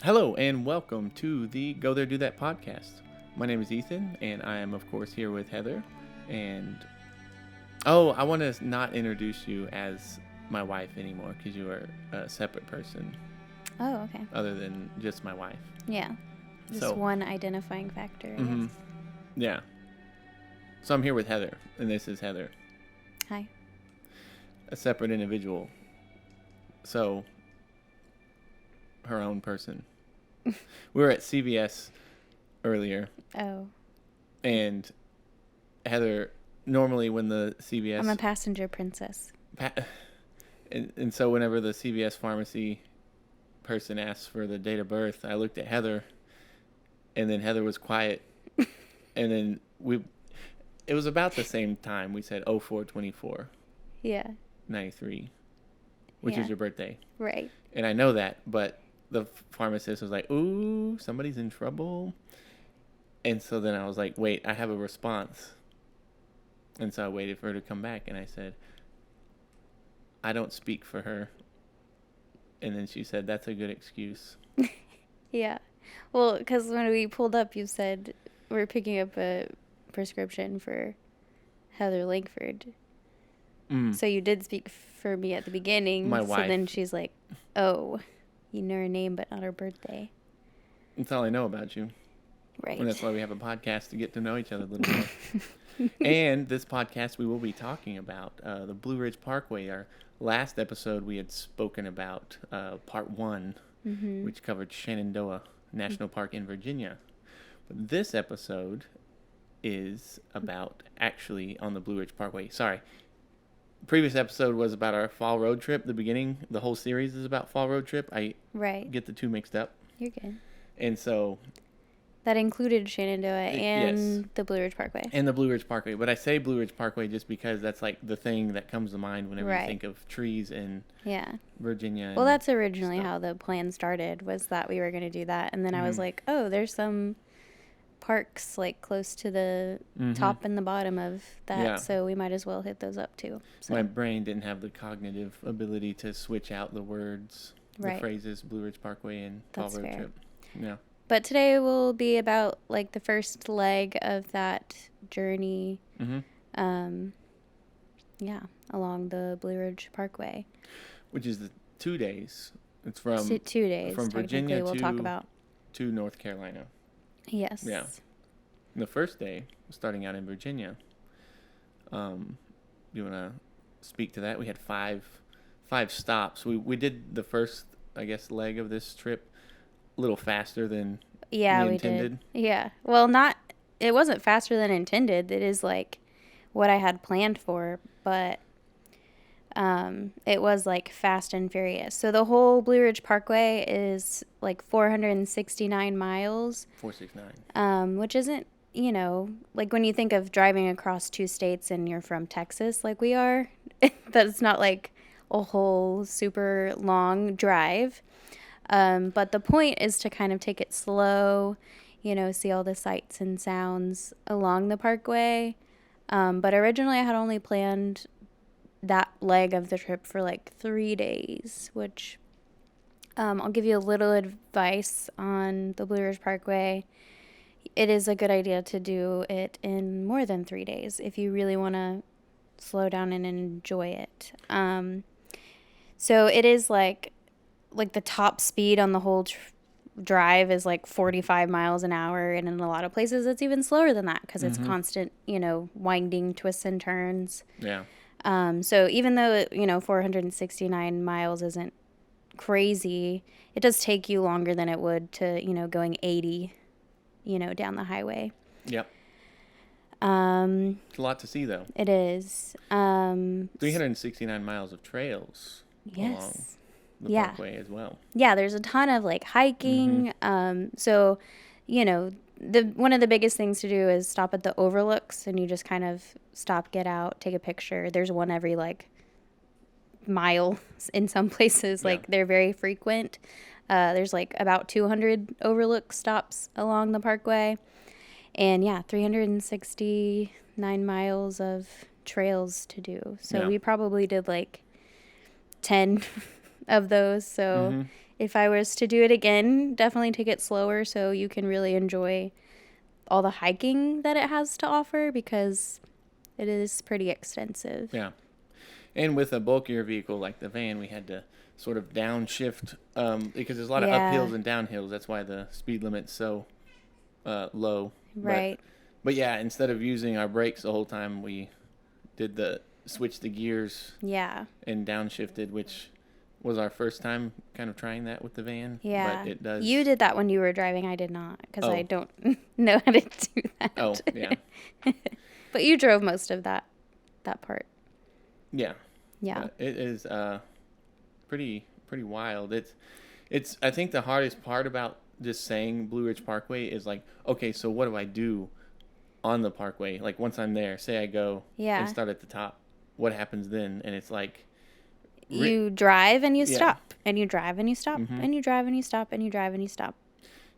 Hello and welcome to the Go There Do That podcast. My name is Ethan and I am of course here with Heather. And I want to not introduce you as my wife anymore because you are a separate person Oh, okay. other than just my wife. Yeah. Just one identifying factor, I guess. Yeah. So I'm here with Heather and this is Heather, Hi. a separate individual. So her own person. We were at CVS earlier. Oh. And Heather, normally when the CVS... I'm a passenger princess. And so whenever the CVS pharmacy person asks for the date of birth, I looked at Heather, and then Heather was quiet. And then it was about the same time. We said 0424. Yeah. 93, which is your birthday. Right. And I know that, but the pharmacist was like, ooh, somebody's in trouble. And so then I was like, wait, I have a response. And so I waited for her to come back, and I said, I don't speak for her. And then she said, that's a good excuse. Yeah. Well, because when we pulled up, you said we're picking up a prescription for Heather Langford. So you did speak for me at the beginning. My wife. So then she's like, oh, you know her name, but not her birthday. That's all I know about you. Right. And that's why we have a podcast to get to know each other a little more. And this podcast, we will be talking about the Blue Ridge Parkway. Our last episode, we had spoken about part 1, which covered Shenandoah National Park in Virginia. But this episode is about actually on the Blue Ridge Parkway. Sorry. Previous episode was about our fall road trip. The whole series is about fall road trip. I get the two mixed up. You're good. And so... That included Shenandoah and yes. the Blue Ridge Parkway. And the Blue Ridge Parkway. But I say Blue Ridge Parkway just because that's like the thing that comes to mind whenever you think of trees in Virginia. Well, that's originally how the plan started, was that we were going to do that. And then I was like, oh, there's some parks like close to the top and the bottom of that. So we might as well hit those up too. So. My brain didn't have the cognitive ability to switch out the words, the phrases, Blue Ridge Parkway and fall road trip. Yeah. But today will be about like the first leg of that journey, along the Blue Ridge Parkway. Which is the 2 days. It's from 2 days. From Virginia we'll talk about. To North Carolina. Yes. Yeah. And the first day, starting out in Virginia. You want to speak to that? We had five stops. We did the first, I guess, leg of this trip a little faster than we intended. Did. Yeah. Well, it wasn't faster than intended. It is like what I had planned for, but it was like fast and furious. So the whole Blue Ridge Parkway is like 469 miles. 469. Which isn't, like when you think of driving across 2 states and you're from Texas like we are, that's not like a whole super long drive. But the point is to kind of take it slow, see all the sights and sounds along the parkway. But originally I had only planned that leg of the trip for like 3 days, which I'll give you a little advice on the Blue Ridge Parkway. It is a good idea to do it in more than 3 days if you really want to slow down and enjoy it. So it is like the top speed on the whole drive is like 45 miles an hour. And in a lot of places, it's even slower than that because it's constant, winding twists and turns. Yeah. So even though, 469 miles isn't crazy, it does take you longer than it would to, going 80, down the highway. Yep. It's a lot to see, though. It is. 369 miles of trails. Yes. Along the parkway as well. Yeah, there's a ton of like hiking. So, one of the biggest things to do is stop at the overlooks, and you just kind of stop, get out, take a picture. There's one every like mile in some places. Like they're very frequent. There's like about 200 overlook stops along the parkway, and 369 miles of trails to do. So we probably did like 10 of those. So If I was to do it again, definitely take it slower so you can really enjoy all the hiking that it has to offer, because it is pretty extensive. Yeah. And with a bulkier vehicle like the van, we had to sort of downshift because there's a lot of Yeah. uphills and downhills. That's why the speed limit's so low. Right. But yeah, instead of using our brakes the whole time, we did switch the gears Yeah. and downshifted, which was our first time kind of trying that with the van. Yeah. But it does. You did that when you were driving. I did not, because Oh. I don't know how to do that. Oh, yeah. But you drove most of that part. Yeah. Yeah. It is pretty wild. It's I think the hardest part about just saying Blue Ridge Parkway is like, okay, so what do I do on the parkway? Like once I'm there, say I go and start at the top, what happens then? And it's like you drive and you Yeah. stop, and you drive and you stop, and you drive and you stop, and you drive and you stop.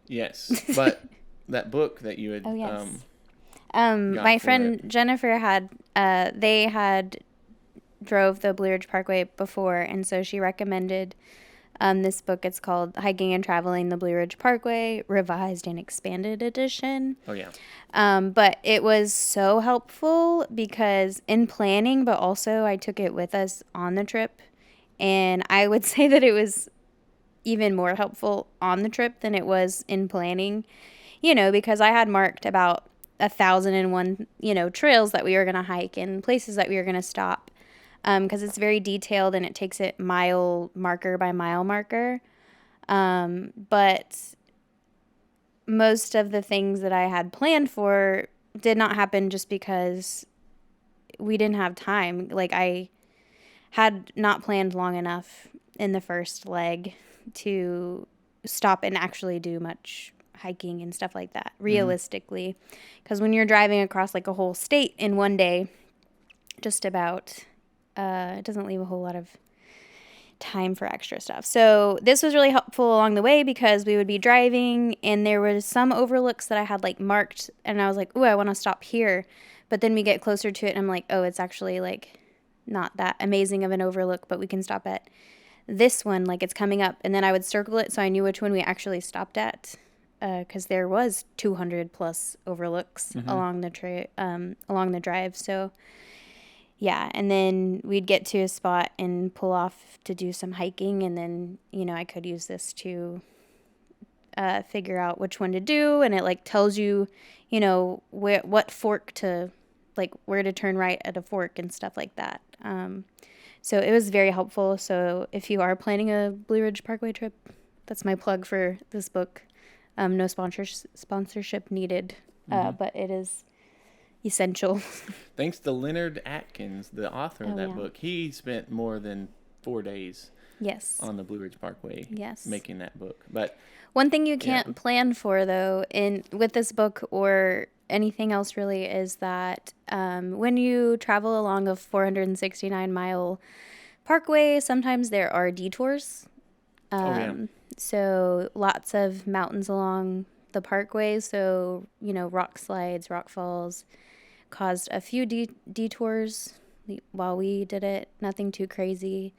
Yes, but that book that you had Oh, yes. got My for friend it. Jennifer they had drove the Blue Ridge Parkway before, and so she recommended this book. It's called Hiking and Traveling the Blue Ridge Parkway, Revised and Expanded Edition. Oh yeah. But it was so helpful because in planning, but also I took it with us on the trip. And I would say that it was even more helpful on the trip than it was in planning, because I had marked about 1,001, trails that we were going to hike and places that we were going to stop. Because it's very detailed and it takes it mile marker by mile marker. But most of the things that I had planned for did not happen just because we didn't have time. Like, I had not planned long enough in the first leg to stop and actually do much hiking and stuff like that, realistically. Because when you're driving across like a whole state in one day, just about, it doesn't leave a whole lot of time for extra stuff. So this was really helpful along the way because we would be driving and there was some overlooks that I had like marked and I was like, ooh, I want to stop here. But then we get closer to it and I'm like, oh, it's actually like not that amazing of an overlook, but we can stop at this one, like it's coming up. And then I would circle it so I knew which one we actually stopped at, because there was 200 plus overlooks along the drive. So yeah, and then we'd get to a spot and pull off to do some hiking, and then I could use this to figure out which one to do, and it like tells you, what fork to, like where to turn right at a fork and stuff like that. So it was very helpful. So if you are planning a Blue Ridge Parkway trip, that's my plug for this book. No sponsorship needed, but it is essential. Thanks to Leonard Atkins, the author of that yeah. book. He spent more than 4 days Yes. on the Blue Ridge Parkway making that book. But one thing you can't plan for, though, with this book or anything else really, is that when you travel along a 469-mile parkway, sometimes there are detours. So lots of mountains along the parkway. So, rock slides, rock falls caused a few detours while we did it. Nothing too crazy.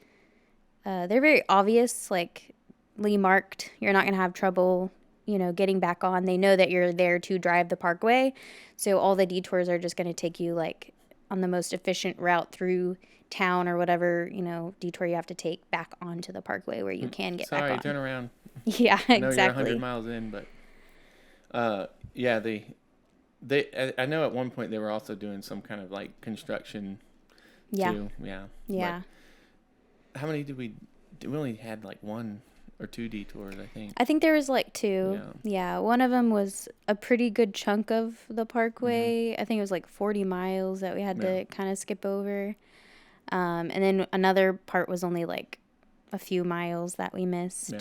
They're very obvious, like marked. You're not going to have trouble, getting back on. They know that you're there to drive the parkway. So all the detours are just going to take you like on the most efficient route through town or whatever, detour you have to take back onto the parkway where you can get back on. Sorry, turn around. Yeah, I know exactly. you're 100 miles in, but yeah, I know at one point they were also doing some kind of like construction too. Yeah. But how many did we only had like 1 or 2 detours, I think. I think there was like 2. Yeah. One of them was a pretty good chunk of the parkway. I think it was like 40 miles that we had to kind of skip over. And then another part was only like a few miles that we missed.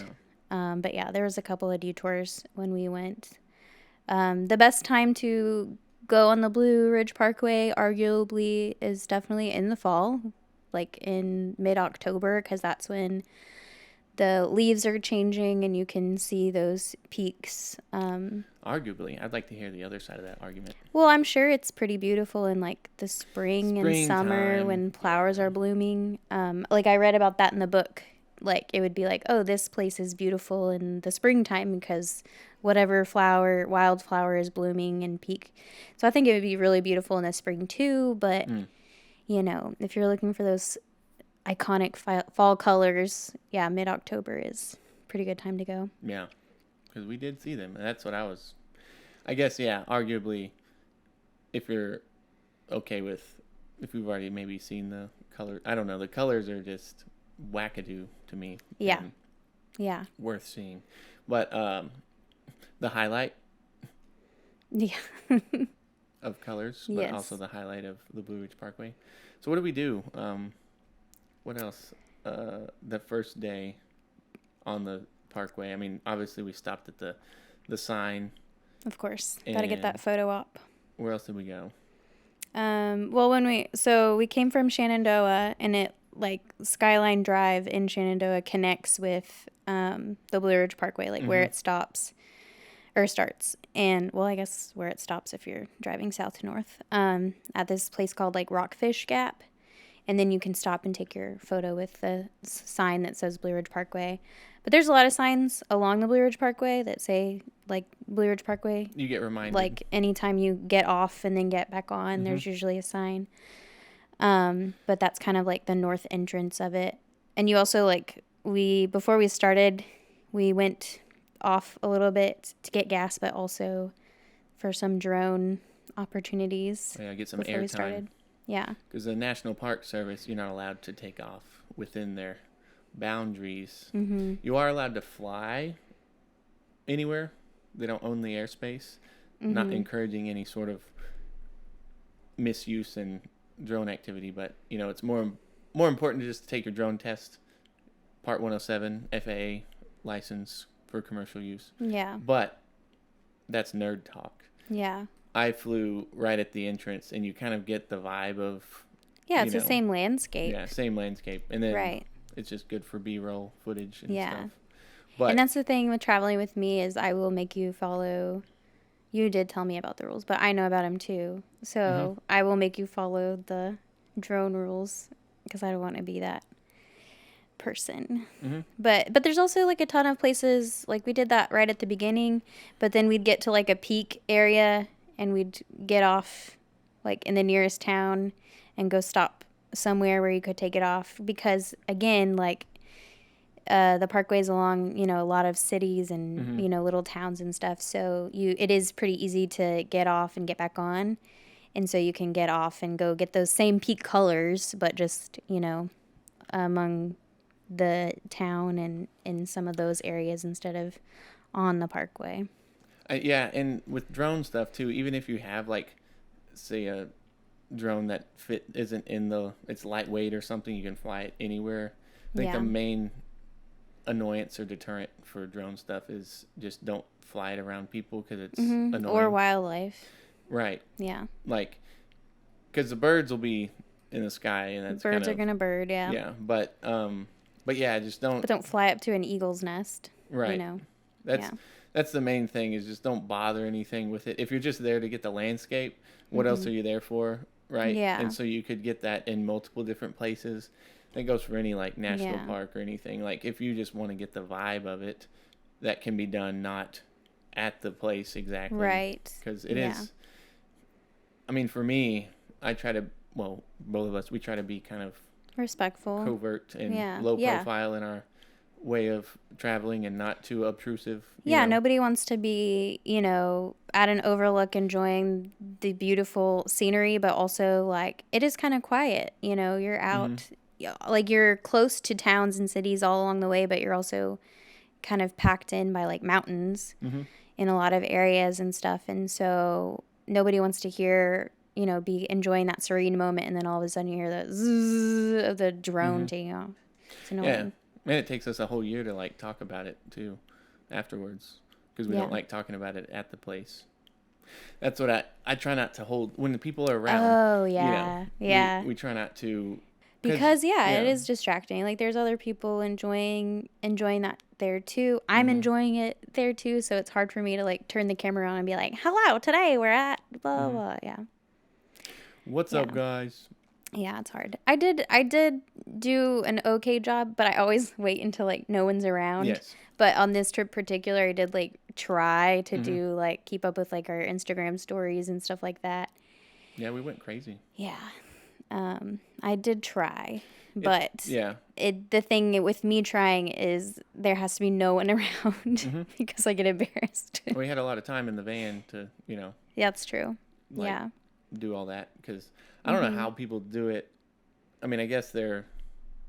But yeah, there was a couple of detours when we went. The best time to go on the Blue Ridge Parkway arguably is definitely in the fall, like in mid-October, because that's when the leaves are changing and you can see those peaks. Arguably. I'd like to hear the other side of that argument. Well, I'm sure it's pretty beautiful in like the spring and summer when flowers are blooming. Like I read about that in the book. like it would be like, oh, this place is beautiful in the springtime because whatever wildflower is blooming and peak. So I think it would be really beautiful in the spring too. But if you're looking for those iconic fall colors, yeah, mid-October is a pretty good time to go. Yeah, because we did see them, and that's what I guess, yeah, arguably, if you're okay with, if we've already maybe seen the color, I don't know, the colors are just wackadoo to me. Yeah. Yeah. Worth seeing. But the highlight Yeah. of colors, but yes. also the highlight of the Blue Ridge Parkway. So what do we do? What else? The first day on the parkway, I mean, obviously we stopped at the sign. Of course. Got to get that photo op. Where else did we go? Well, we came from Shenandoah, and it, like, Skyline Drive in Shenandoah connects with the Blue Ridge Parkway, like where it stops or starts. And, well, I guess where it stops if you're driving south to north, at this place called, like, Rockfish Gap. And then you can stop and take your photo with the sign that says Blue Ridge Parkway. But there's a lot of signs along the Blue Ridge Parkway that say, like, Blue Ridge Parkway. You get reminded. Like, anytime you get off and then get back on, there's usually a sign. But that's kind of, like, the north entrance of it. And you also, like, before we started, we went off a little bit to get gas, but also for some drone opportunities. Yeah, get some airtime. Yeah. Because the National Park Service, you're not allowed to take off within their boundaries. Mm-hmm. You are allowed to fly anywhere. They don't own the airspace. Mm-hmm. Not encouraging any sort of misuse and drone activity, but it's more important to just take your drone test, Part 107 FAA license for commercial use. Yeah. But that's nerd talk. Yeah. I flew right at the entrance, and you kind of get the vibe of... Yeah, it's the same landscape. Yeah, same landscape. And then it's just good for B-roll footage and stuff. But, and that's the thing with traveling with me is I will make you follow... You did tell me about the rules, but I know about them too. So I will make you follow the drone rules because I don't want to be that person. Mm-hmm. But there's also, like, a ton of places, like, we did that right at the beginning, but then we'd get to, like, a peak area... And we'd get off, like, in the nearest town and go stop somewhere where you could take it off. Because, again, like, the parkway's along, a lot of cities and, little towns and stuff. So it is pretty easy to get off and get back on. And so you can get off and go get those same peak colors, but just, among the town and in some of those areas instead of on the parkway. Yeah, and with drone stuff too, even if you have, like, say a drone that isn't it's lightweight or something, you can fly it anywhere. I think the main annoyance or deterrent for drone stuff is just don't fly it around people because it's annoying. Or wildlife. Right. Yeah. Like, because the birds will be in the sky, and that's birds are gonna bird, yeah. Yeah, but yeah, just don't. But don't fly up to an eagle's nest. Right. That's the main thing, is just don't bother anything with it. If you're just there to get the landscape, what else are you there for, right? Yeah. And so you could get that in multiple different places. That goes for any, like, national park or anything. Like, if you just want to get the vibe of it, that can be done not at the place exactly. Right. Because it is, I mean, for me, I try to, well, both of us, we try to be kind of respectful, covert, and low profile in our way of traveling and not too obtrusive. Yeah, nobody wants to be, at an overlook enjoying the beautiful scenery, but also, like, it is kind of quiet. You're out, like, you're close to towns and cities all along the way, but you're also kind of packed in by, like, mountains in a lot of areas and stuff. And so nobody wants to hear, be enjoying that serene moment, and then all of a sudden you hear the zzz of the drone taking off. It's annoying. Yeah. And it takes us a whole year to, like, talk about it too afterwards, because we don't like talking about it at the place. That's what I try not to hold when the people are around. Oh yeah. We try not to, because it is distracting. Like, there's other people enjoying that there too. I'm enjoying it there too, so it's hard for me to, like, turn the camera on and be like, hello, today we're at blah blah. Yeah. What's up, guys? Yeah, it's hard. I did do an okay job, but I always wait until like no one's around. Yes. But on this trip particular, I did like try to Mm-hmm. do like keep up with like our Instagram stories and stuff like that. Yeah, we went crazy. Yeah. I did try, but Yeah. the thing with me trying is there has to be no one around Mm-hmm. because I get embarrassed. We had a lot of time in the van to, That's true. like Yeah. do all that because I don't know how people do it. I mean, I guess they're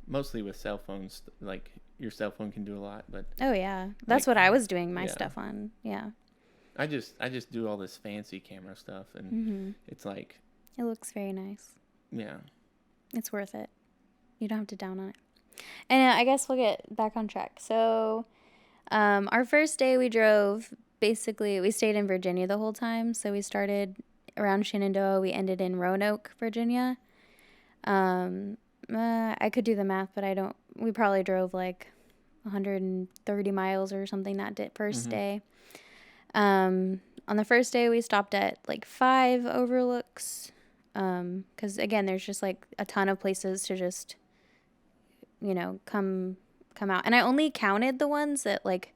mostly with cell phones. Like your cell phone can do a lot, but Oh yeah. That's like, what I was doing my yeah. stuff on. Yeah. I just do all this fancy camera stuff, and it's like, It looks very nice. yeah, It's worth it. You don't have to down on it. And I guess we'll get back on track. So, our first day we drove, basically, we stayed in Virginia the whole time. So we started around Shenandoah. We ended in Roanoke, Virginia. I could do the math, but I don't. We probably drove like 130 miles or something that first day. On the first day, we stopped at like 5 overlooks. Because again, there's just like a ton of places to just, come out. And I only counted the ones that like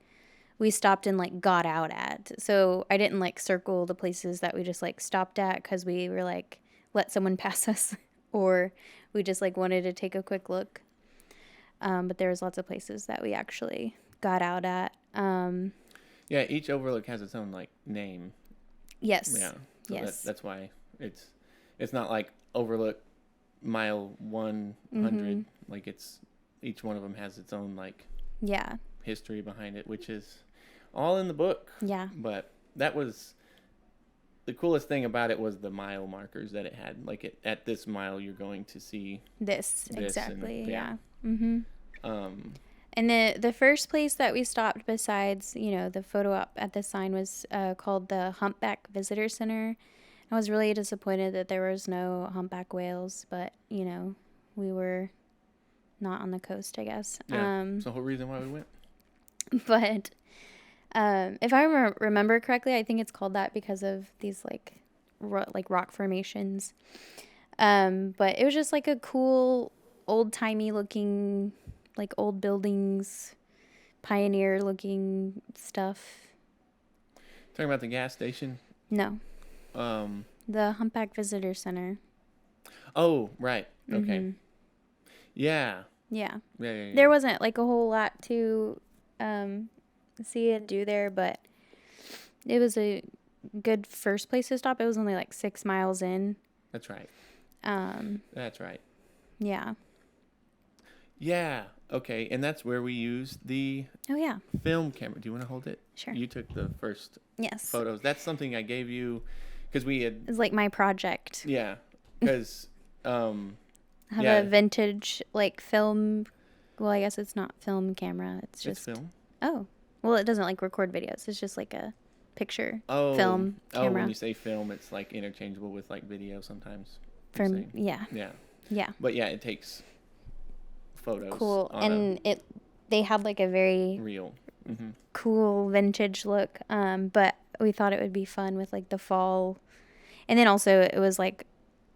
we stopped and like got out at. So I didn't like circle the places that we just like stopped at because we were like, let someone pass us or we just like wanted to take a quick look. But there was lots of places that we actually got out at. Yeah, each overlook has its own like name. Yes. Yeah. So yes. that's why it's not like overlook mile 100. Like it's each one of them has its own like Yeah. history behind it, which is all in the book. Yeah. But that was the coolest thing about it was the mile markers that it had. Like at this mile, you're going to see This exactly. Yeah. Mm-hmm. And the first place that we stopped besides, the photo op at the sign was called the Humpback Visitor Center. I was really disappointed that there was no humpback whales, but, we were not on the coast, I guess. Yeah, it's the whole reason why we went. But if I remember correctly, I think it's called that because of these, like rock formations. But it was just, like, a cool, old-timey looking, like, old buildings, pioneer-looking stuff. Talking about the gas station? No. The Humpback Visitor Center. Oh, right. Okay. Yeah. Yeah. Yeah. There wasn't like a whole lot to see and do there, but it was a good first place to stop. It was only like 6 miles in. That's right. That's right. Yeah. Yeah. Okay. And that's where we used the film camera. Do you want to hold it? Sure. You took the first Yes. photos. That's something I gave you because we had. It's like my project. Yeah. Because I have a vintage like film. Well, I guess it's not film camera. It's just film. Oh. Well, it doesn't like record videos. It's just like a picture film camera. Oh, when you say film, it's like interchangeable with like video sometimes. Yeah. Yeah. But yeah, it takes photos. Cool. And they had like a very real cool vintage look. But we thought it would be fun with like the fall. And then also it was like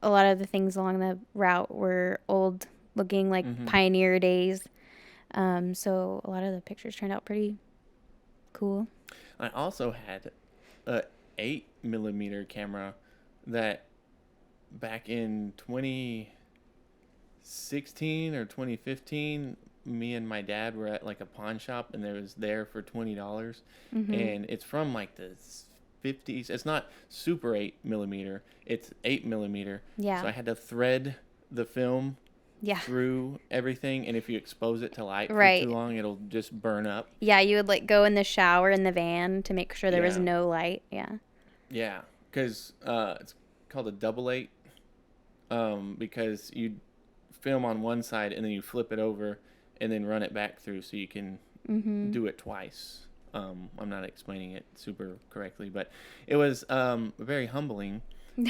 a lot of the things along the route were old looking, like pioneer days. So a lot of the pictures turned out pretty cool. I also had a 8mm camera that back in 2016 or 2015, me and my dad were at like a pawn shop and it was there for $20. And it's from like the 50s. It's not super 8mm. It's 8mm. Yeah. So I had to thread the film through everything, and if you expose it to light for too long, it'll just burn up. Yeah, you would like go in the shower in the van to make sure there was no light. Yeah, because it's called a 888, because you film on one side and then you flip it over and then run it back through so you can do it twice. I'm not explaining it super correctly, but it was very humbling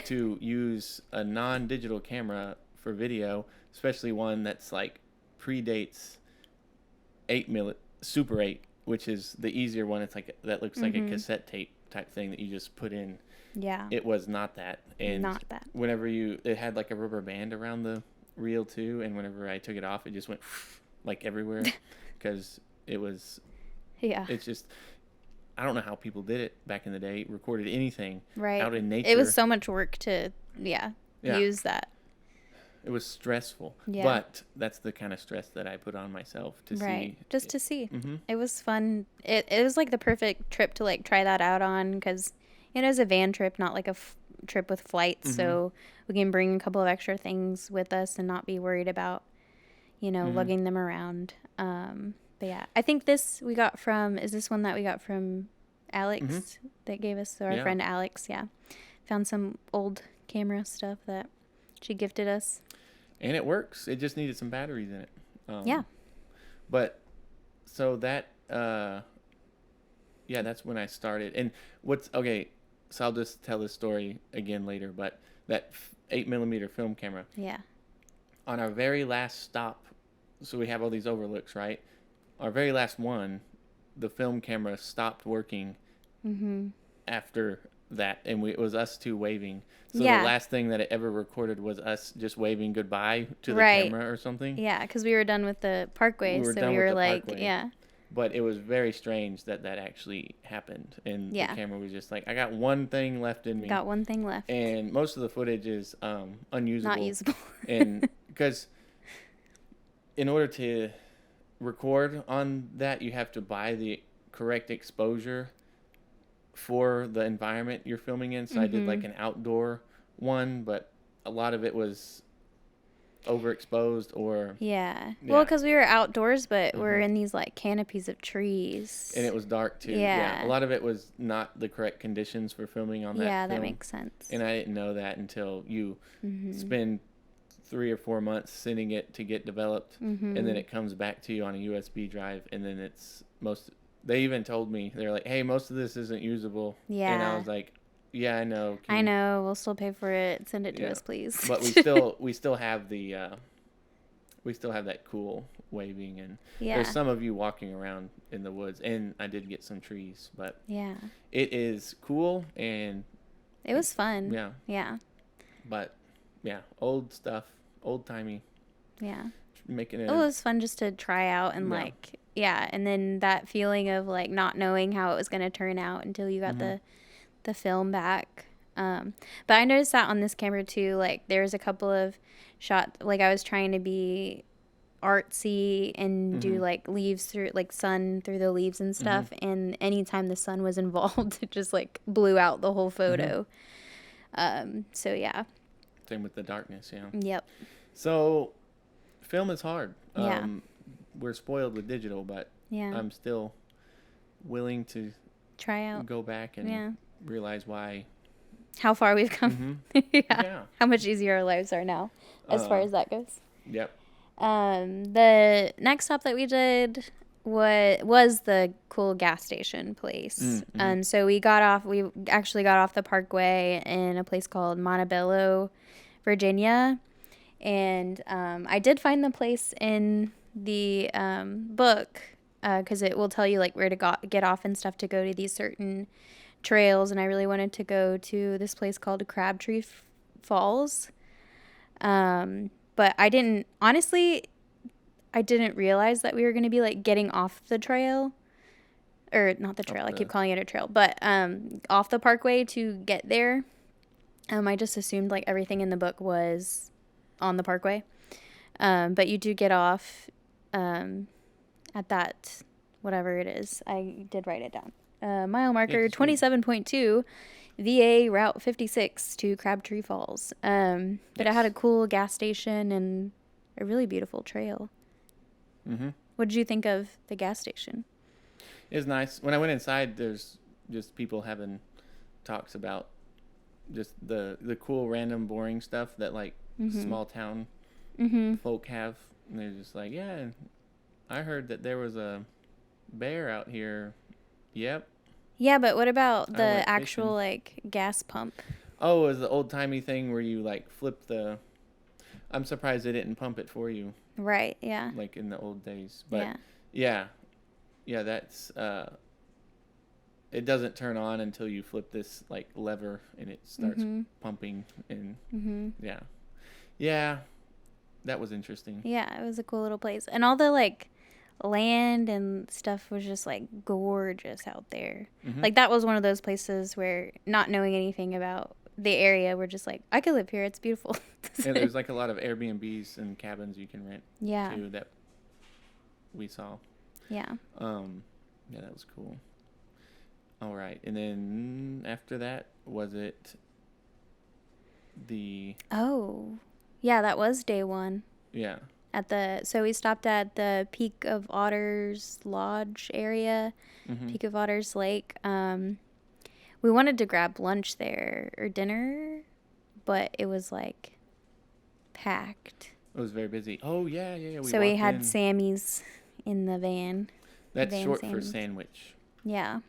to use a non-digital camera for video, especially one that's like predates 8mm Super 8, which is the easier one. It's like that looks like a cassette tape type thing that you just put in. Yeah. It was not that. And Not that. whenever it had like a rubber band around the reel too, and whenever I took it off, it just went like everywhere because Yeah. it's just, I don't know how people did it back in the day, recorded anything Right. out in nature. It was so much work to, use that. It was stressful, Yeah. but that's the kind of stress that I put on myself to see. Just to see. Mm-hmm. It was fun. It was like the perfect trip to like try that out on because it was a van trip, not like a trip with flights. Mm-hmm. So we can bring a couple of extra things with us and not be worried about, lugging them around. But yeah, I think is this one that we got from Alex that gave us, our friend Alex. Yeah. Found some old camera stuff that she gifted us. And it works. It just needed some batteries in it. Yeah. But so that, that's when I started. And so I'll just tell this story again later, but that 8mm film camera. Yeah. On our very last stop, so we have all these overlooks, right? Our very last one, the film camera stopped working after that, and it was us two waving. So the last thing that it ever recorded was us just waving goodbye to the camera or something. Yeah, because we were done with the parkway, so we were like, parkway. But it was very strange that actually happened, and the camera was just like, I got one thing left in me. Got one thing left. And most of the footage is unusable. Not usable. And because in order to record on that, you have to buy the correct exposure for the environment you're filming in. So I did like an outdoor one, but a lot of it was overexposed or well, because we were outdoors, but we're in these like canopies of trees, and it was dark too. A lot of it was not the correct conditions for filming on that film. That makes sense. And I didn't know that until you spend 3 or 4 months sending it to get developed, and then it comes back to you on a USB drive, and then they even told me, they're like, hey, most of this isn't usable. And I was like, yeah, I know. I know. We'll still pay for it. Send it to us, please. But we still have that cool waving, and there's some of you walking around in the woods, and I did get some trees, but it is cool, and it was fun. Yeah. But old stuff, old timey. Yeah. Making it was fun just to try out and and then that feeling of like not knowing how it was going to turn out until you got the film back. But I noticed that on this camera too, like there's a couple of shots, like I was trying to be artsy and do like leaves through, like sun through the leaves and stuff, and anytime the sun was involved, it just like blew out the whole photo. So yeah. Same with the darkness, Yep. So film is hard. We're spoiled with digital, but I'm still willing to try out, go back and realize how far we've come. How much easier our lives are now as far as that goes. Yep. The next stop that we did was the cool gas station place. So we actually got off the parkway in a place called Montebello, Virginia. And I did find the place in the book because it will tell you like where to get off and stuff to go to these certain trails. And I really wanted to go to this place called Crabtree Falls. But I didn't realize that we were going to be like getting off the trail, or not the trail. I keep calling it a trail, but off the parkway to get there. I just assumed like everything in the book was on the parkway. But you do get off at that, whatever it is. I did write it down. Mile marker 27.2, VA Route 56 to Crabtree Falls. But it had a cool gas station and a really beautiful trail. What did you think of the gas station? It was nice. When I went inside, there's just people having talks about just the cool, random, boring stuff that like small town folk have. And they're just like, yeah, I heard that there was a bear out here. Yep. Yeah, but what about the actual like gas pump? Oh, it was the old timey thing where you like flip the. I'm surprised they didn't pump it for you. Right. Yeah. Like in the old days, but yeah, that's. it doesn't turn on until you flip this like lever and it starts pumping and yeah, that was interesting. Yeah, it was a cool little place. And all the like land and stuff was just like gorgeous out there. Like that was one of those places where, not knowing anything about the area, we're just like, I could live here, it's beautiful. And there's like a lot of Airbnbs and cabins you can rent too that we saw. Yeah, that was cool. All right, and then after that, was it the that was day one. Yeah. So we stopped at the Peak of Otters Lodge area, Peak of Otters Lake. We wanted to grab lunch there or dinner, but it was like packed. It was very busy. Oh yeah. So we had Sammy's in the van. That's short for sandwich. Yeah.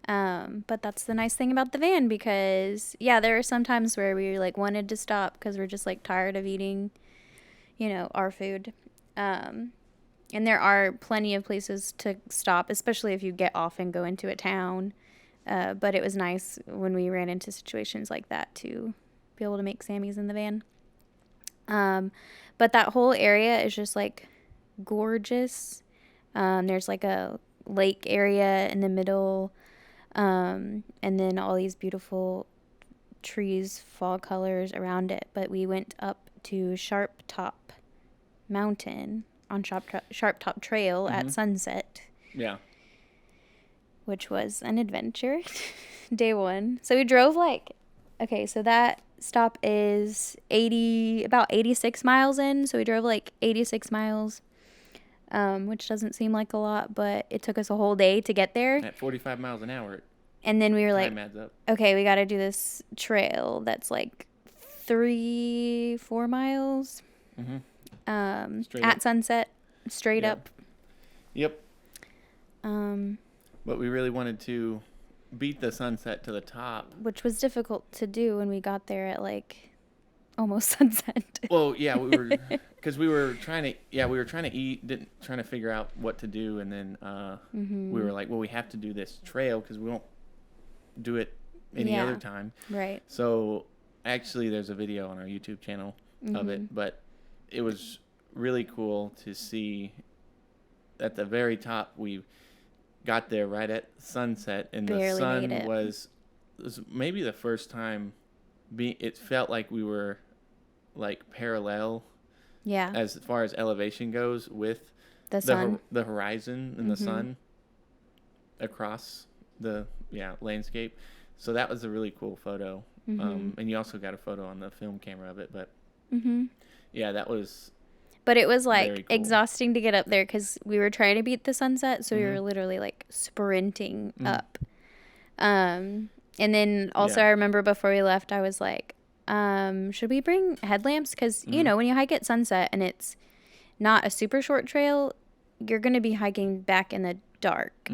But that's the nice thing about the van, because there were some times where we like wanted to stop because we're just like tired of eating, our food. And there are plenty of places to stop, especially if you get off and go into a town. But it was nice when we ran into situations like that to be able to make Sammy's in the van. But that whole area is just like gorgeous. There's like a lake area in the middle. And then all these beautiful trees, fall colors around it. But we went up to Sharp Top Mountain on Sharp Top Trail at sunset. Yeah. Which was an adventure. Day one. So we drove so that stop is about 86 miles in. So we drove 86 miles, which doesn't seem like a lot, but it took us a whole day to get there. At 45 miles an hour. And then we were like, time adds up. Okay, we got to do this trail that's 3-4 miles at sunset, straight up. Yep. But we really wanted to beat the sunset to the top, which was difficult to do when we got there at almost sunset. Well, yeah, we were because we were trying to eat, trying to figure out what to do, and then we were like, well, we have to do this trail because we won't do it any other time. Right. So actually, there's a video on our YouTube channel of it, but it was really cool to see at the very top. We got there right at sunset, and the sun was maybe the first time it felt like we were parallel as far as elevation goes with the sun, the horizon and the sun across the landscape. So that was a really cool photo. And you also got a photo on the film camera of it, but that was. But it was cool. Exhausting to get up there because we were trying to beat the sunset, so we were literally sprinting up. And then also I remember before we left, I was like, should we bring headlamps? Because when you hike at sunset and it's not a super short trail, you're going to be hiking back in the dark.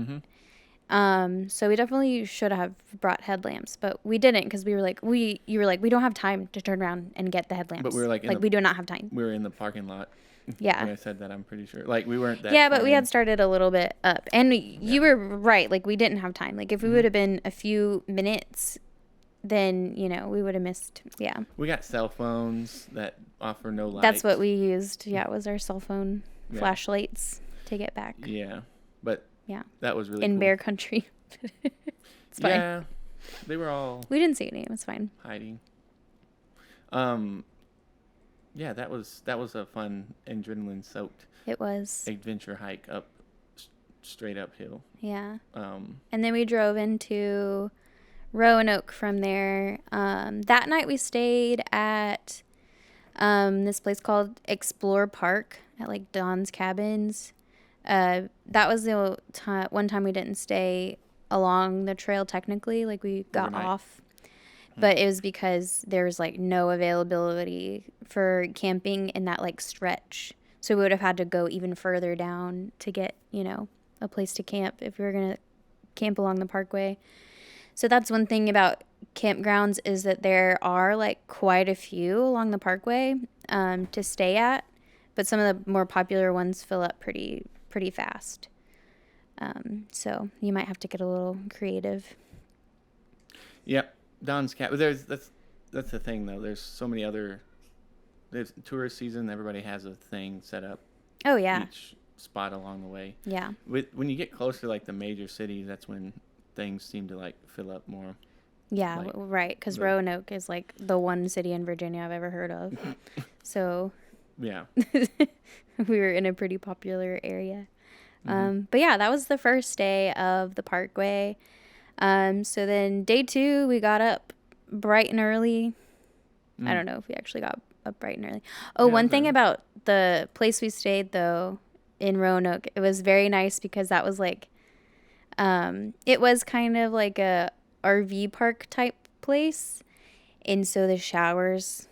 So we definitely should have brought headlamps, but we didn't because you were like, we don't have time to turn around and get the headlamps. But we were we do not have time. We were in the parking lot. Yeah. When I said that, I'm pretty sure. We weren't that. Yeah, but we had started a little bit up, and you were right. We didn't have time. If we would have been a few minutes, then we would have missed. Yeah. We got cell phones that offer no light. That's what we used. Yeah, it was our cell phone flashlights to get back. Yeah, but. Yeah. That was really in cool. Bear Country. It's fine. Yeah. They were all. We didn't see any. It was fine. Hiding. Yeah, that was a fun adrenaline-soaked. It was. Adventure hike up, straight uphill. Yeah. And then we drove into Roanoke from there. That night we stayed at this place called Explore Park at Don's Cabins. That was the one time we didn't stay along the trail technically. We got off. But it was because there was no availability for camping in that stretch. So we would have had to go even further down to get, a place to camp if we were going to camp along the parkway. So that's one thing about campgrounds is that there are quite a few along the parkway to stay at. But some of the more popular ones fill up pretty fast. So you might have to get a little creative. Yep, Don's Cabin. That's the thing though. There's so many other. There's tourist season. Everybody has a thing set up. Oh yeah. Each spot along the way. Yeah. When you get closer to like the major cities, that's when things seem to like fill up more. Yeah, Like, right. Because Roanoke is like the one city in Virginia I've ever heard of. So yeah. we were in a pretty popular area. But yeah, that was the first day of the Parkway. So then day 2, we got up bright and early. I don't know if we actually got up bright and early. Oh, one thing about the place we stayed though in Roanoke, it was very nice because that was like, it was kind of like a RV park type place. And so the showers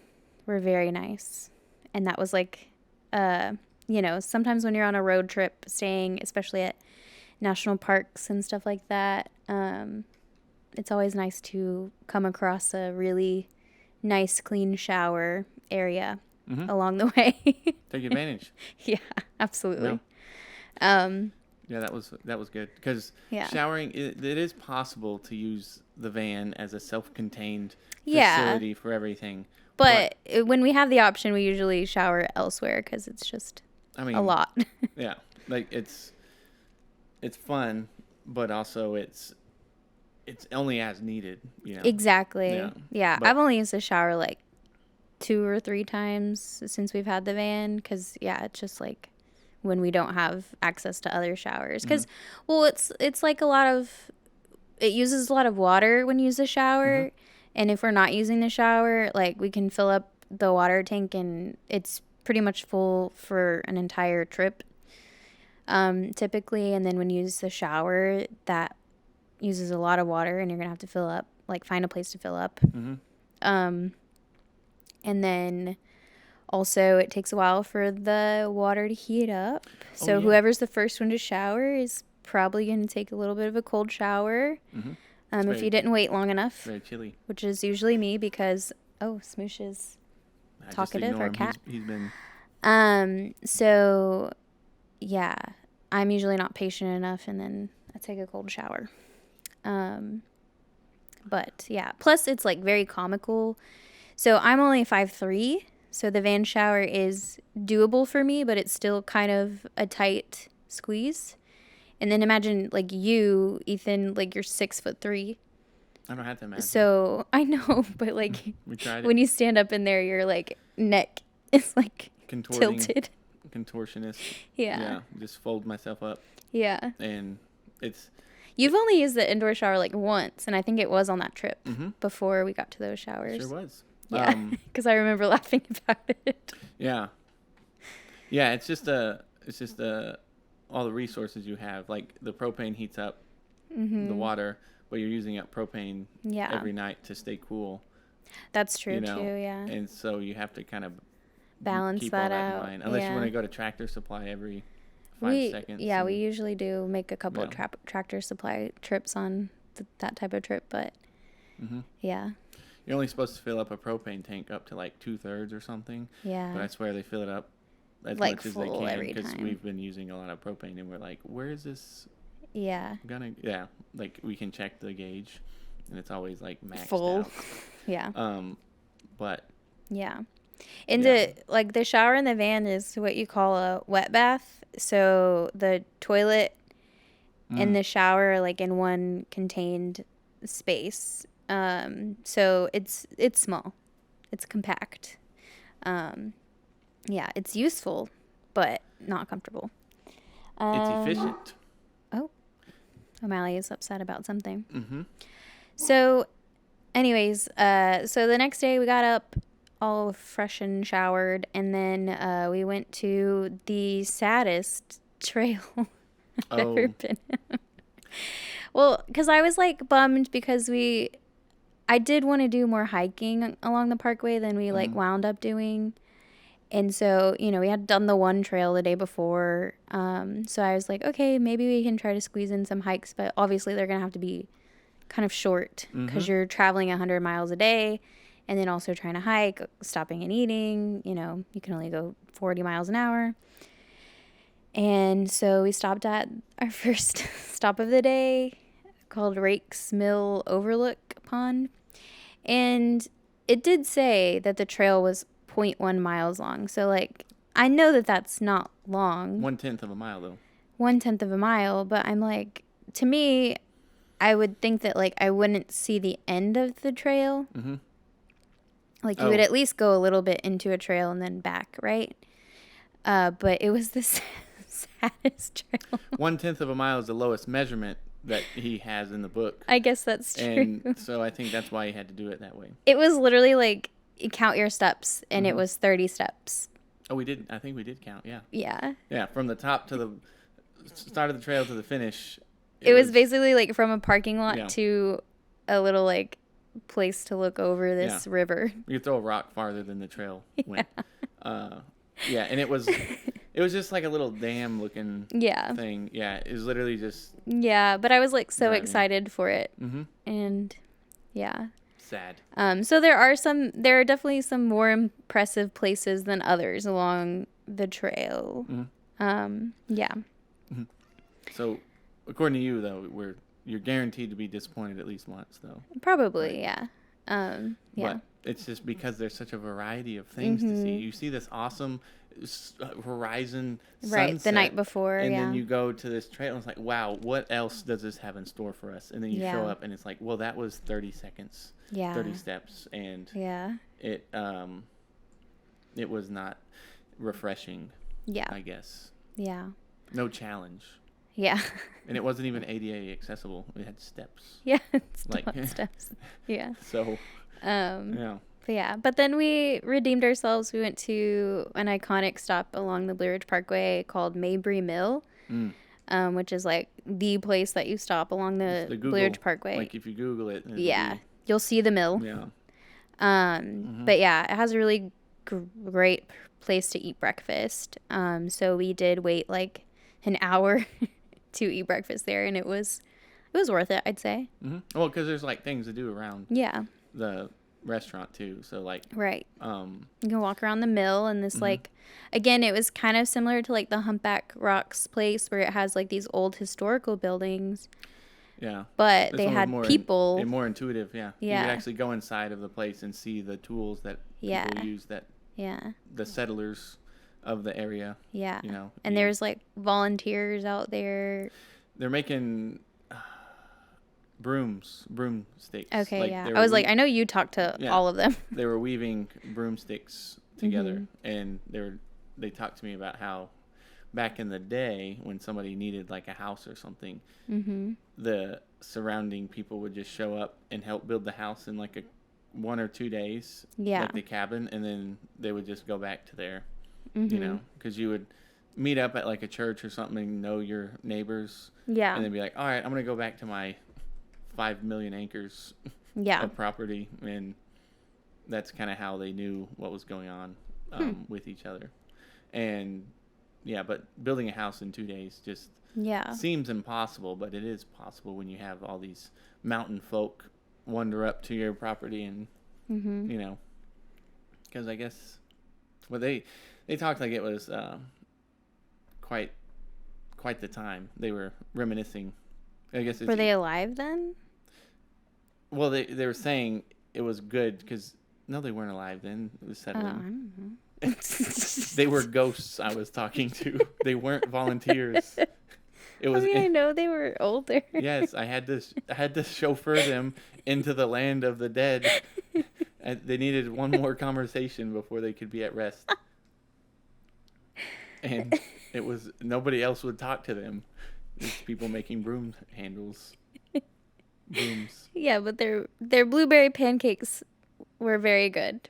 were very nice. And that was like, sometimes when you're on a road trip staying, especially at national parks and stuff like that, it's always nice to come across a really nice, clean shower area along the way. Take advantage. Yeah, absolutely. Yeah, that was good because showering it is possible to use the van as a self-contained facility for everything. But when we have the option, we usually shower elsewhere because it's just a lot. Yeah, like it's fun, but also it's only as needed. Exactly. Yeah. I've only used the shower like 2 or 3 times since we've had the van because it's just like when we don't have access to other showers because it's like it uses a lot of water when you use the shower, and if we're not using the shower, like we can fill up the water tank and it's pretty much full for an entire trip typically, and then when you use the shower that uses a lot of water and you're gonna have to fill up, like find a place to fill up. And then also it takes a while for the water to heat up. So whoever's the first one to shower is probably going to take a little bit of a cold shower. If you didn't wait long enough. Very chilly. Which is usually me because, Smoosh is talkative, our cat. He's been... So, yeah, I'm usually not patient enough and then I take a cold shower. But, yeah. Plus, it's, like, very comical. So, I'm only 5'3", so the van shower is doable for me, but it's still kind of a tight squeeze. And then imagine, like, you, Ethan, like, you're 6'3". I don't have to imagine. So, I know, but, like, when you stand up in there, your, like, neck is, like, tilted. Contortionist. Yeah. Yeah, just fold myself up. Yeah. And it's... You've only used the indoor shower, like, once, and I think it was on that trip before we got to those showers. Sure was. Yeah, because I remember laughing about it. Yeah. Yeah, it's just all the resources you have. Like, the propane heats up the water, but you're using up propane every night to stay cool. That's true, too, yeah. And so you have to kind of balance keep that all that out. in mind. Unless you want to go to Tractor Supply every 5 seconds. Yeah, we usually do make a couple of Tractor Supply trips on that type of trip, but yeah. You're only supposed to fill up a propane tank up to like 2/3 or something. Yeah. But I swear they fill it up as like much as they can because we've been using a lot of propane and we're like, where is this? Like we can check the gauge and it's always like maxed full out. Yeah. But yeah. And the shower in the van is what you call a wet bath. So the toilet and the shower are like in one contained space. So it's small. It's compact. Yeah, it's useful, but not comfortable. It's efficient. Oh, O'Malley is upset about something. Mm-hmm. So, anyways, so the next day we got up all fresh and showered, and then we went to the saddest trail I've ever been on. Well, because I was like bummed because I did want to do more hiking along the parkway than we like wound up doing. And so, we had done the one trail the day before. So I was like, okay, maybe we can try to squeeze in some hikes, but obviously they're going to have to be kind of short because you're traveling 100 miles a day and then also trying to hike, stopping and eating. You can only go 40 miles an hour. And so we stopped at our first stop of the day called Rake's Mill Overlook Pond. And it did say that the trail was 0.1 miles long. So, like, I know that that's not long. 1/10 of a mile, though. 1/10 of a mile. But I'm like, to me, I would think that, like, I wouldn't see the end of the trail. Mm-hmm. Like, you would at least go a little bit into a trail and then back, right? But it was the saddest trail. 1/10 of a mile is the lowest measurement that he has in the book. I guess that's true. And so I think that's why he had to do it that way. It was literally like, you count your steps, and it was 30 steps. Oh, we did. I think we did count, yeah. Yeah. Yeah, from the top to the start of the trail to the finish. It was basically like from a parking lot to a little like place to look over this river. You could throw a rock farther than the trail went. Yeah, and it was just like a little dam looking thing. Yeah, it was literally just. Yeah, but I was like so driving. excited for it. Mm-hmm. And yeah. Sad. So there are definitely some more impressive places than others along the trail. Mm-hmm. Yeah. Mm-hmm. So, according to you, though, you're guaranteed to be disappointed at least once, though. Probably, yeah. Yeah. But it's just because there's such a variety of things to see. You see this awesome horizon sunset, right, the night before, and then you go to this trail and it's like, wow, what else does this have in store for us? And then you show up and it's like, well, that was 30 seconds, 30 steps, and it was not refreshing, I guess. Yeah. No challenge. Yeah. And it wasn't even ADA accessible. It had steps. Yeah, it's like steps. Yeah. So, yeah. But then we redeemed ourselves. We went to an iconic stop along the Blue Ridge Parkway called Mabry Mill, which is like the place that you stop along the Blue Ridge Parkway. Like if you Google it, you'll see the mill. Yeah. But yeah, it has a really great place to eat breakfast. So we did wait like an hour to eat breakfast there, and it was worth it, I'd say. Mm-hmm. Well, because there's like things to do around the restaurant too, so like you can walk around the mill, and this like, again, it was kind of similar to like the Humpback Rocks place where it has like these old historical buildings, but this they had people more intuitive. You could actually go inside of the place and see the tools that people use, that the settlers of the area, and there's like volunteers out there. They're making broomsticks. Okay, like, I was like, I know you talked to all of them. They were weaving broomsticks together, and they talked to me about how back in the day when somebody needed like a house or something, the surrounding people would just show up and help build the house in like 1 or 2 days, like the cabin, and then they would just go back to their, because you would meet up at like a church or something and know your neighbors, and then be like, all right, I'm gonna go back to my 5 million acres of property, and that's kind of how they knew what was going on with each other. And but building a house in 2 days just seems impossible, but it is possible when you have all these mountain folk wander up to your property, and because I guess they talked like it was quite the time. They were reminiscing. I guess were they alive then? Well, they were saying it was good because they weren't alive then. It was settling. I don't know. They were ghosts I was talking to. They weren't volunteers. It was. I know they were older. Yes, I had to chauffeur them into the land of the dead. And they needed one more conversation before they could be at rest. And it was nobody else would talk to them. It's people making broom handles. Brooms. Yeah, but their blueberry pancakes were very good.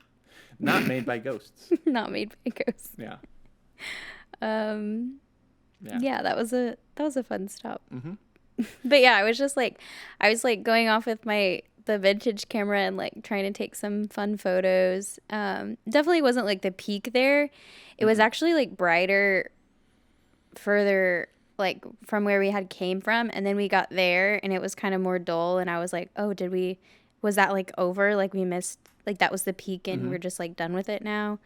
Not made by ghosts. Not made by ghosts. Yeah. Yeah, that was a fun stop. But yeah, I was going off with the vintage camera and like trying to take some fun photos. Definitely wasn't like the peak there. It was actually like brighter further like from where we had came from, and then we got there and it was kind of more dull, and I was like, oh, was that like over? Like we missed, like that was the peak and we're just like done with it now.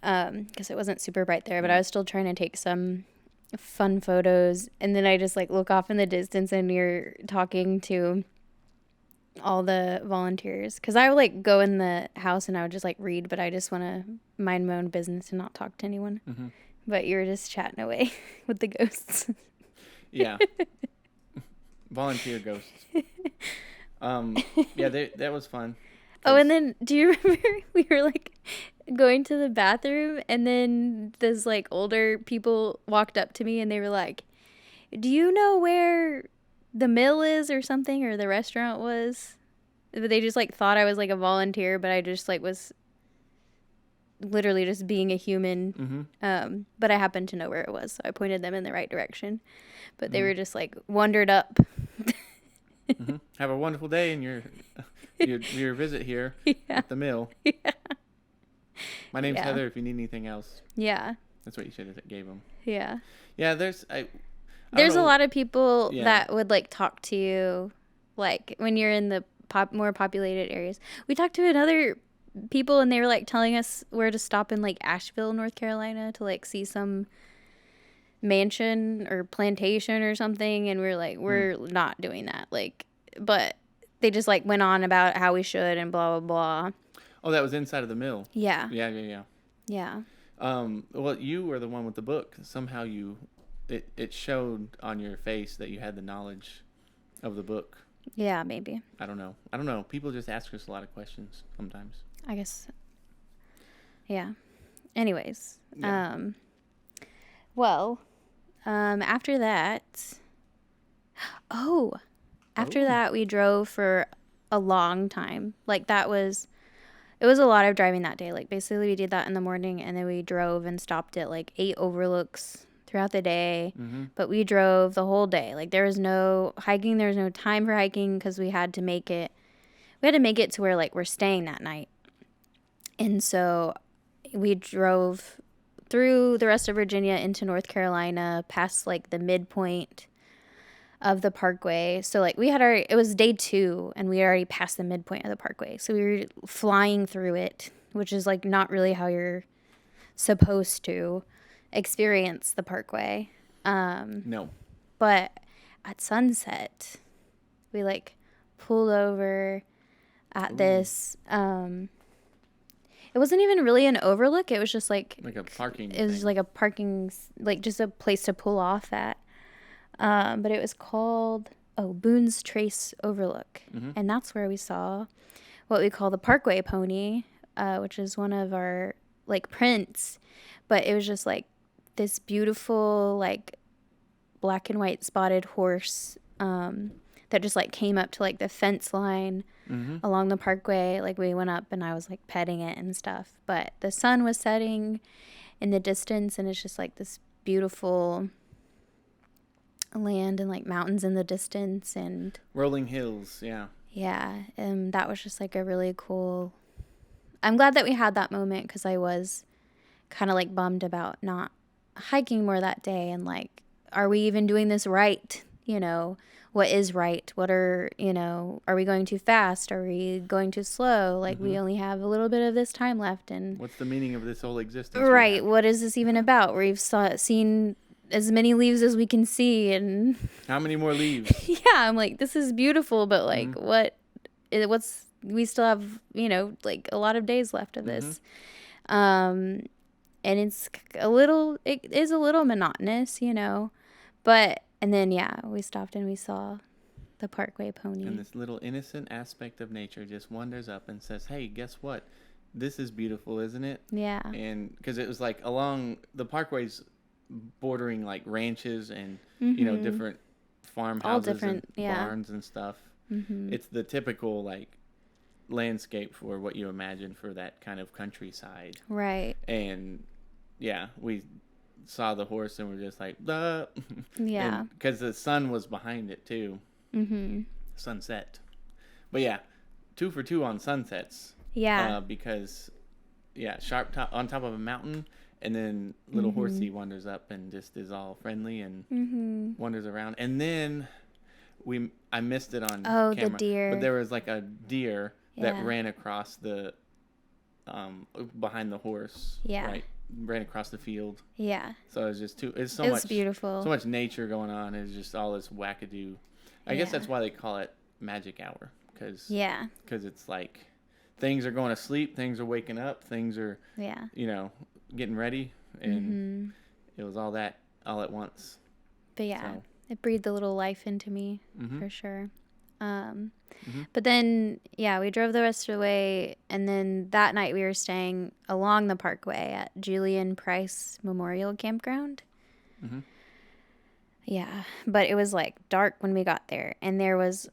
because it wasn't super bright there, but I was still trying to take some fun photos. And then I just like look off in the distance and you're talking to all the volunteers, because I would like go in the house and I would just like read, but I just want to mind my own business and not talk to anyone. Mm-hmm. But you were just chatting away with the ghosts. Yeah. Volunteer ghosts. Yeah, that was fun. Oh, and then do you remember we were like going to the bathroom, and then those like older people walked up to me and they were like, "Do you know where the mill is or something, or the restaurant was?" But they just like thought I was like a volunteer, but I just like was literally just being a human. Mm-hmm. But I happened to know where it was, so I pointed them in the right direction. But they were just like wandered up. Mm-hmm. Have a wonderful day in your visit here at the mill. Yeah. My name's Heather. If you need anything else, Yeah. that's what you should have gave them. Yeah. Yeah, there's a lot of people that would like talk to you, like when you're in the more populated areas. We talked to another people and they were like telling us where to stop in like Asheville, North Carolina, to like see some mansion or plantation or something, and we were like, we're not doing that, like, but they just like went on about how we should and blah blah blah. Oh, that was inside of the mill. Yeah. Yeah. Well, you were the one with the book. Somehow it showed on your face that you had the knowledge of the book. Yeah, maybe. I don't know. People just ask us a lot of questions sometimes, I guess. Yeah. Anyways. Yeah. Well, after that, after that we drove for a long time. Like it was a lot of driving that day. Like basically we did that in the morning, and then we drove and stopped at like 8 overlooks throughout the day. Mm-hmm. But we drove the whole day. Like there was no hiking. There was no time for hiking because we had to make it to where like we're staying that night. And so we drove through the rest of Virginia into North Carolina, past like the midpoint of the parkway. So like it was day 2 and we already passed the midpoint of the parkway. So we were flying through it, which is like not really how you're supposed to experience the parkway. No. But at sunset, we like pulled over at this, it wasn't even really an overlook. It was just like a parking. It was thing. like a parking, like just a place to pull off at. But it was called Boone's Trace Overlook, and that's where we saw what we call the Parkway Pony, which is one of our like prints. But it was just like this beautiful like black and white spotted horse that just like came up to like the fence line along the parkway. Like we went up and I was like petting it and stuff, but the sun was setting in the distance, and it's just like this beautiful land and like mountains in the distance and rolling hills. Yeah, and that was just like a really cool. I'm glad that we had that moment, because I was kind of like bummed about not hiking more that day, and like, are we even doing this right? What is right? What are we going too fast? Are we going too slow? Like, we only have a little bit of this time left, and what's the meaning of this whole existence? Right. What is this even about? We've seen as many leaves as we can see, and how many more leaves? Yeah, I'm like, this is beautiful, but like, we still have, like a lot of days left of this. And it is a little monotonous, but, and then, we stopped and we saw the Parkway Pony. And this little innocent aspect of nature just wanders up and says, hey, guess what? This is beautiful, isn't it? Yeah. And because it was like along the parkways bordering like ranches and, different farmhouses and barns and stuff. It's the typical like landscape for what you imagine for that kind of countryside. Right. And we saw the horse and we're just like, duh. Yeah. Because the sun was behind it too. Sunset. But 2 for 2 on sunsets. Yeah. Because sharp top on top of a mountain, and then little horsey wanders up and just is all friendly and wanders around. And then I missed it on camera. The deer. But there was like a deer that ran across the behind the horse. Yeah. Right, ran across the field. Yeah. So it's just it's so It much was beautiful. so much nature going on. It's just all this wackadoo. I guess that's why they call it magic hour, because it's like things are going to sleep, things are waking up, things are getting ready, and it was all that all at once. But it breathed a little life into me for sure. But then, we drove the rest of the way, and then that night we were staying along the parkway at Julian Price Memorial Campground. Yeah, but it was like dark when we got there, and there was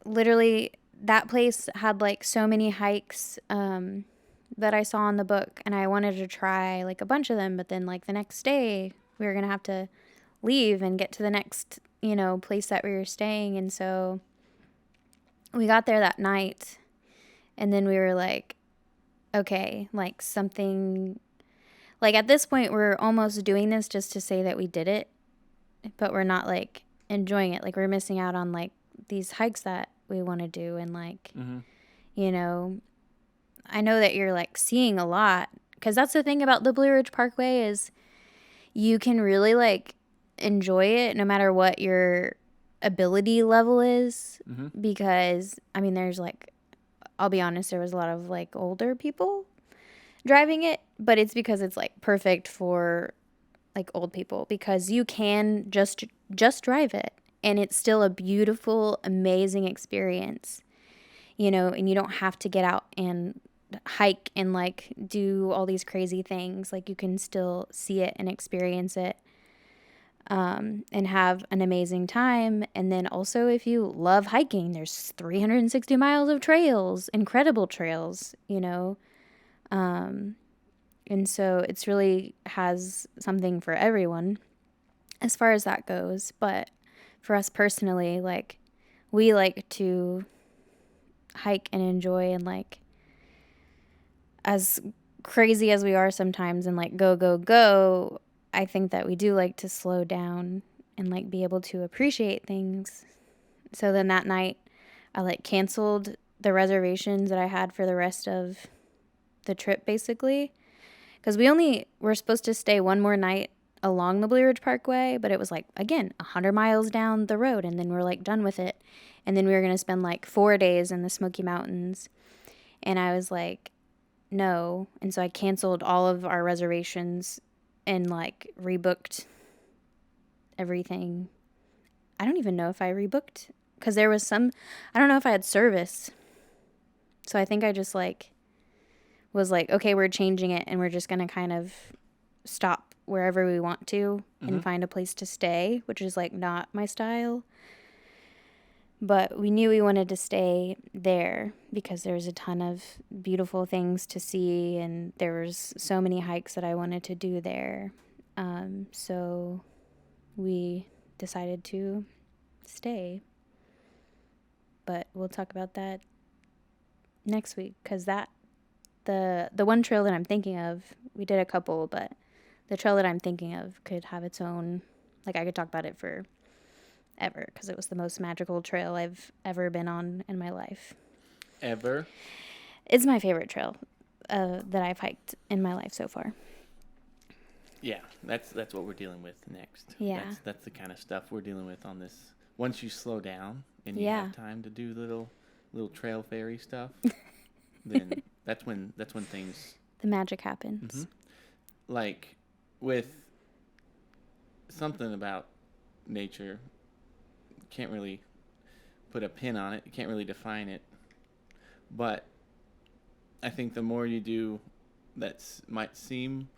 literally, that place had like so many hikes that I saw in the book, and I wanted to try like a bunch of them, but then like the next day we were going to have to leave and get to the next, place that we were staying, and so we got there that night, and then we were like, okay, like something, like at this point we're almost doing this just to say that we did it, but we're not like enjoying it. Like we're missing out on like these hikes that we want to do, and like, I know that you're like seeing a lot, because that's the thing about the Blue Ridge Parkway is you can really like enjoy it no matter what your ability level is, because I mean there's like, I'll be honest, there was a lot of like older people driving it, but it's because it's like perfect for like old people, because you can just drive it and it's still a beautiful, amazing experience, and you don't have to get out and hike and like do all these crazy things. Like you can still see it and experience it, and have an amazing time. And then also, if you love hiking, there's 360 miles of trails, incredible trails, and so it's really has something for everyone as far as that goes. But for us personally, like we like to hike and enjoy, and like as crazy as we are sometimes and like go, I think that we do like to slow down and like be able to appreciate things. So then that night I like canceled the reservations that I had for the rest of the trip, basically, because we were supposed to stay one more night along the Blue Ridge Parkway, but it was like, again, 100 miles down the road, and then we're like done with it. And then we were going to spend like 4 days in the Smoky Mountains. And I was like, no. And so I canceled all of our reservations and like rebooked everything. I don't even know if I rebooked, because there was I don't know if I had service. So I think I just like was like, okay, we're changing it, and we're just going to kind of stop wherever we want to and find a place to stay, which is like not my style. But we knew we wanted to stay there because there's a ton of beautiful things to see, and there was so many hikes that I wanted to do there. So we decided to stay. But we'll talk about that next week, because the one trail that I'm thinking of, we did a couple, but the trail that I'm thinking of could have its own, like I could talk about it for ever, because it was the most magical trail I've ever been on in my life. Ever? It's my favorite trail that I've hiked in my life so far. Yeah, that's what we're dealing with next. Yeah. That's the kind of stuff we're dealing with on this. Once you slow down and you have time to do little trail fairy stuff, then that's when things, the magic happens. Like with something about nature, can't really put a pin on it, you can't really define it, but I think the more you do, might seem,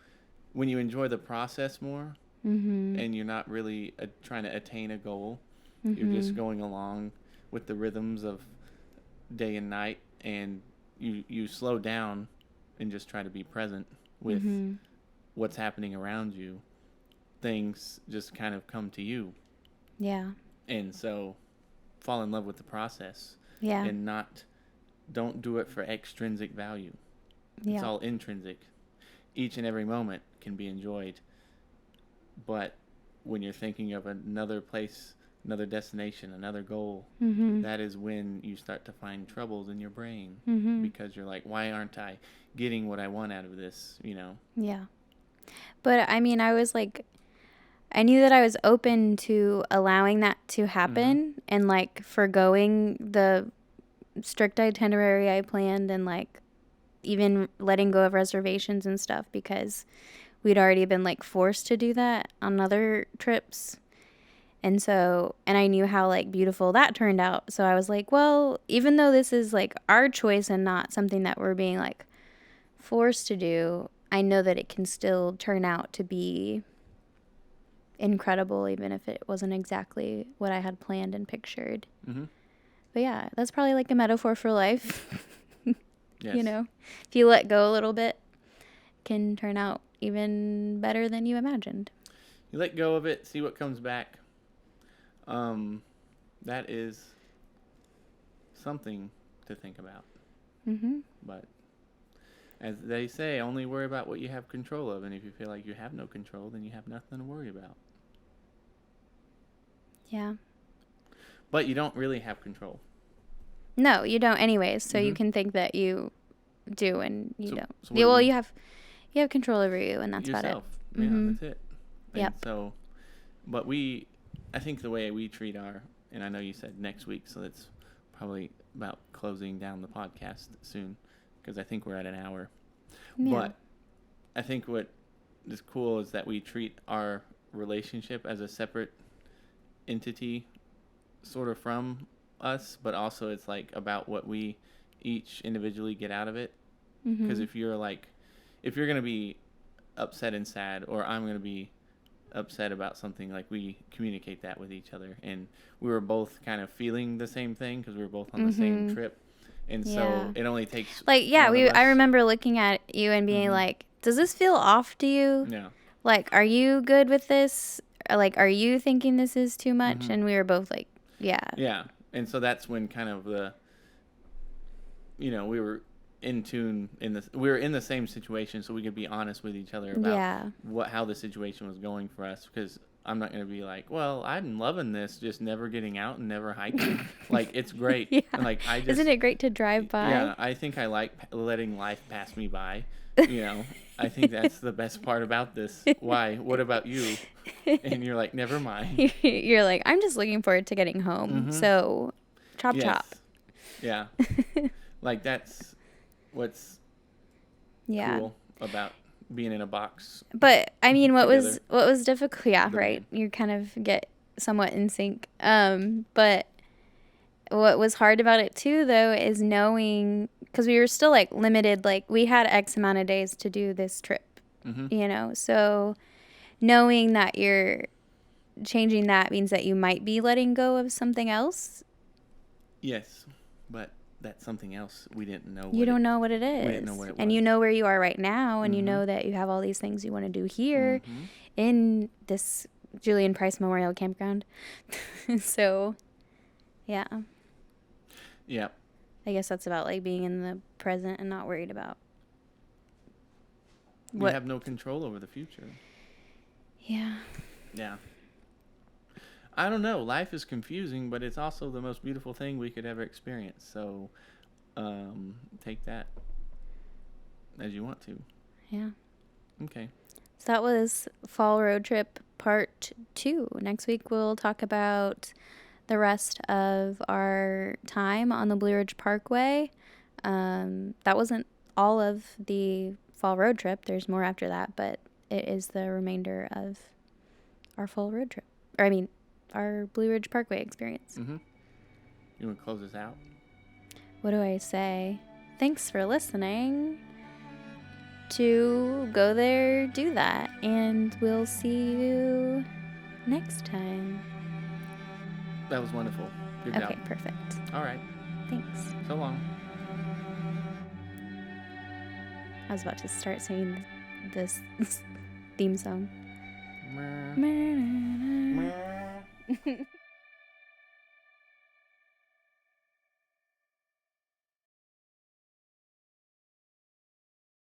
when you enjoy the process more, and you're not really trying to attain a goal, you're just going along with the rhythms of day and night, and you slow down and just try to be present with what's happening around you, things just kind of come to you. Yeah. And so fall in love with the process. Yeah. And don't do it for extrinsic value. Yeah. It's all intrinsic. Each and every moment can be enjoyed. But when you're thinking of another place another destination, another goal, that is when you start to find troubles in your brain because you're like, why aren't I getting what I want out of this, you know? Yeah. But I mean, I was like, I knew that I was open to allowing that to happen and like forgoing the strict itinerary I planned and like even letting go of reservations and stuff because we'd already been like forced to do that on other trips. And so, and I knew how like beautiful that turned out. So I was like, well, even though this is like our choice and not something that we're being like forced to do, I know that it can still turn out to be incredible, even if it wasn't exactly what I had planned and pictured. But yeah, that's probably like a metaphor for life. Yes. You know, if you let go a little bit, it can turn out even better than you imagined. You let go of it, see what comes back. That is something to think about. But as they say, only worry about what you have control of. And if you feel like you have no control, then you have nothing to worry about. Yeah. But you don't really have control. No, you don't anyways. So you can think that you do and you don't. So Well, you have control over you and that's yourself. about it. Yeah, that's it. Yep. So, but I think the way we treat and I know you said next week, so that's probably about closing down the podcast soon because I think we're at an hour. Yeah. But I think what is cool is that we treat our relationship as a separate entity sort of from us, but also it's like about what we each individually get out of it. Because if you're going to be upset and sad, or I'm going to be upset about something, like we communicate that with each other, and we were both kind of feeling the same thing because we were both on the same trip, and so it only takes like I remember looking at you and being like, does this feel off to you? Yeah. Like, are you good with this? Like, are you thinking this is too much? And we were both like, yeah. And so that's when kind of we were in tune we were in the same situation, so we could be honest with each other about how the situation was going for us, because I'm not going to be like, well, I'm loving this, just never getting out and never hiking. Like, it's great. Yeah. Like, isn't it great to drive by? Yeah, I think I like letting life pass me by. I think that's the best part about this. Why? What about you? And you're like, never mind. You're like, I'm just looking forward to getting home. So, chop. Yeah. Like, that's what's cool about being in a box. But I mean, what was difficult? Yeah, right. You kind of get somewhat in sync. But what was hard about it too, though, is knowing, because we were still like limited. Like, we had X amount of days to do this trip. So knowing that you're changing that means that you might be letting go of something else. Yes, but that's something else we didn't know. You don't know what it is. We didn't know what it was. And you know where you are right now, and you know that you have all these things you want to do here in this Julian Price Memorial Campground. So, yeah. Yeah. I guess that's about like being in the present and not worried about we have no control over the future. Yeah. Yeah. I don't know. Life is confusing, but it's also the most beautiful thing we could ever experience. So, take that as you want to. Yeah. Okay. So that was Fall Road Trip Part 2. Next week we'll talk about the rest of our time on the Blue Ridge Parkway. That wasn't all of the Fall Road Trip. There's more after that, but it is the remainder of our Fall Road Trip. Or, I mean, our Blue Ridge Parkway experience. You want to close this out? What do I say? Thanks for listening. To go there, do that. And we'll see you next time. That was wonderful. Good job. Okay, perfect. All right. Thanks. So long. I was about to start singing this theme song. Meh.